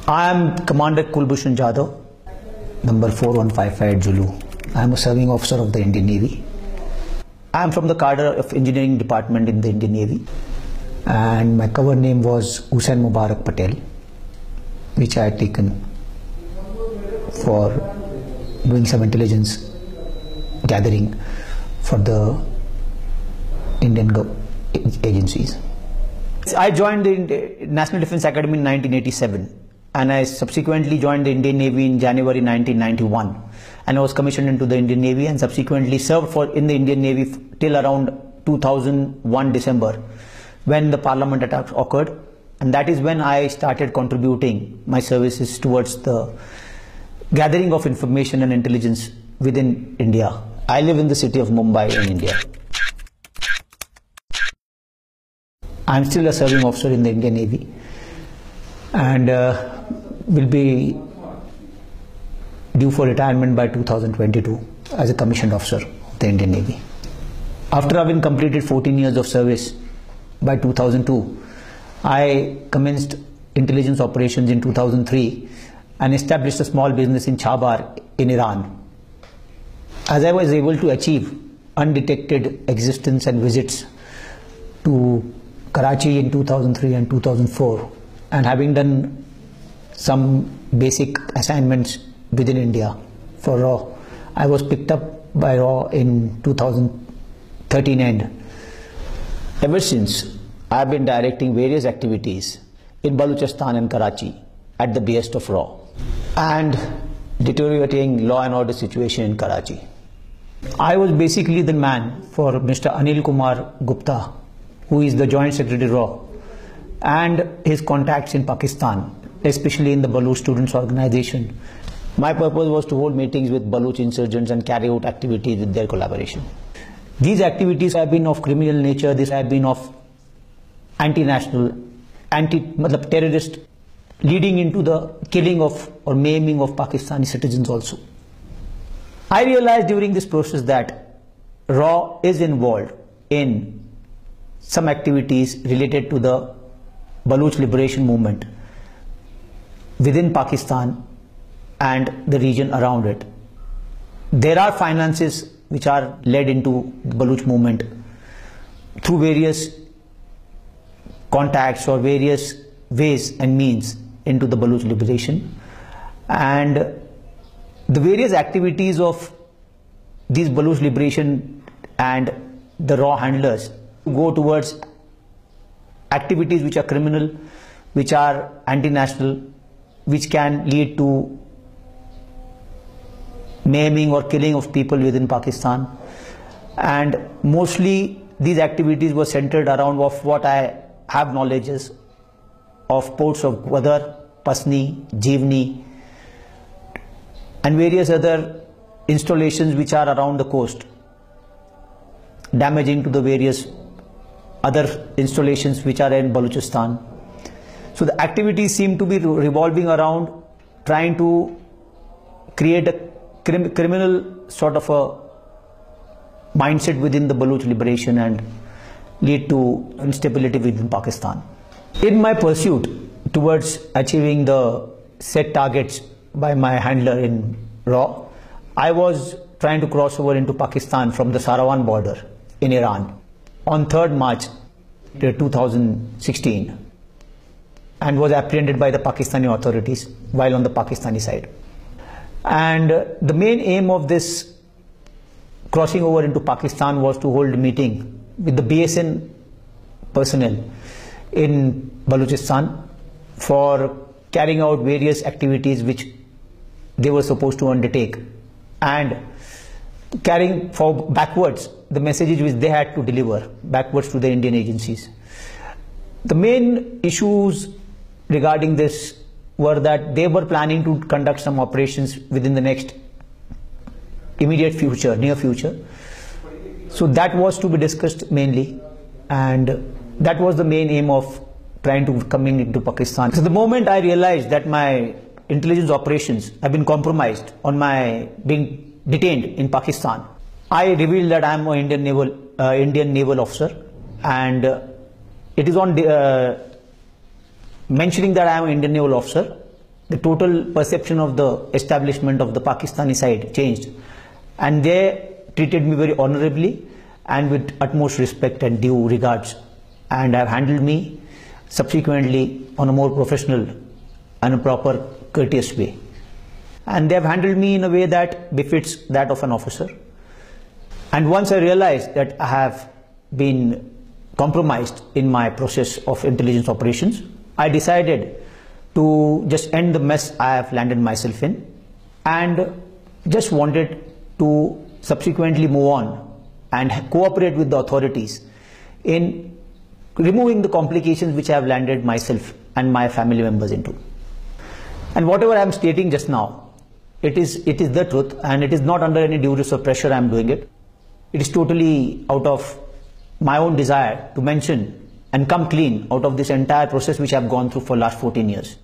I am Commander Kulbhushan Jadhav, number 4155 Zulu. I am a serving officer of the Indian Navy. I am from the cadre of engineering department in the Indian Navy, and my cover name was Hussain Mubarak Patel, which I had taken for doing some intelligence gathering for the Indian agencies. I joined the National Defence Academy in 1987, and I subsequently joined the Indian Navy in January 1991, and I was commissioned into the Indian Navy and subsequently served in the Indian Navy till around 2001 December, when the Parliament attack occurred, and that is when I started contributing my services towards the gathering of information and intelligence within India. I live in the city of Mumbai in India. I am still a serving officer in the Indian Navy, and will be due for retirement by 2022 as a commissioned officer of the Indian Navy. After having completed 14 years of service by 2002, I commenced intelligence operations in 2003 and established a small business in Chabar in Iran. As I was able to achieve undetected existence and visits to Karachi in 2003 and 2004, and having done some basic assignments within India for RAW, I was picked up by RAW in 2013 end. Ever since, I have been directing various activities in Baluchistan and Karachi at the behest of RAW and deteriorating law and order situation in Karachi. I was basically the man for Mr. Anil Kumar Gupta, who is the Joint Secretary RAW, and his contacts in Pakistan, especially in the Baluch Students Organization. My purpose was to hold meetings with Baluch insurgents and carry out activities with their collaboration. These activities have been of criminal nature, these have been of anti-national, terrorist, leading into the killing of or maiming of Pakistani citizens also. I realized during this process that RAW is involved in some activities related to the Baluch liberation movement within Pakistan and the region around it. There are finances which are led into the Baluch movement through various contacts or various ways and means into the Baluch liberation, and the various activities of these Baluch liberation and the RAW handlers go towards activities which are criminal, which are anti-national, which can lead to maiming or killing of people within Pakistan. And mostly these activities were centered around of what I have knowledges of ports of Gwadar, Pasni, Jivni, and various other installations which are around the coast, damaging to the various other installations which are in Baluchistan. So the activities seem to be revolving around trying to create a criminal sort of a mindset within the Baluch liberation and lead to instability within Pakistan. In my pursuit towards achieving the set targets by my handler in RAW, I was trying to cross over into Pakistan from the Sarawan border in Iran on 3rd March 2016, and was apprehended by the Pakistani authorities while on the Pakistani side. And the main aim of this crossing over into Pakistan was to hold a meeting with the BSN personnel in Baluchistan for carrying out various activities which they were supposed to undertake, and carrying backwards the messages which they had to deliver backwards to the Indian agencies. The main issues regarding this were that they were planning to conduct some operations within the next immediate future, near future. So that was to be discussed mainly, and that was the main aim of trying to coming into Pakistan. So the moment I realized that my intelligence operations have been compromised on my being detained in Pakistan, I revealed that I am an Indian naval officer, and it is on mentioning that I am an Indian naval officer the total perception of the establishment of the Pakistani side changed, and they treated me very honorably and with utmost respect and due regards, and have handled me subsequently on a more professional and a proper courteous way. And they have handled me in a way that befits that of an officer. And once I realized that I have been compromised in my process of intelligence operations, I decided to just end the mess I have landed myself in, and just wanted to subsequently move on and cooperate with the authorities in removing the complications which I have landed myself and my family members into. And whatever I am stating just now, it is the truth, and it is not under any duress or pressure I am doing it. It is totally out of my own desire to mention and come clean out of this entire process which I have gone through for the last 14 years.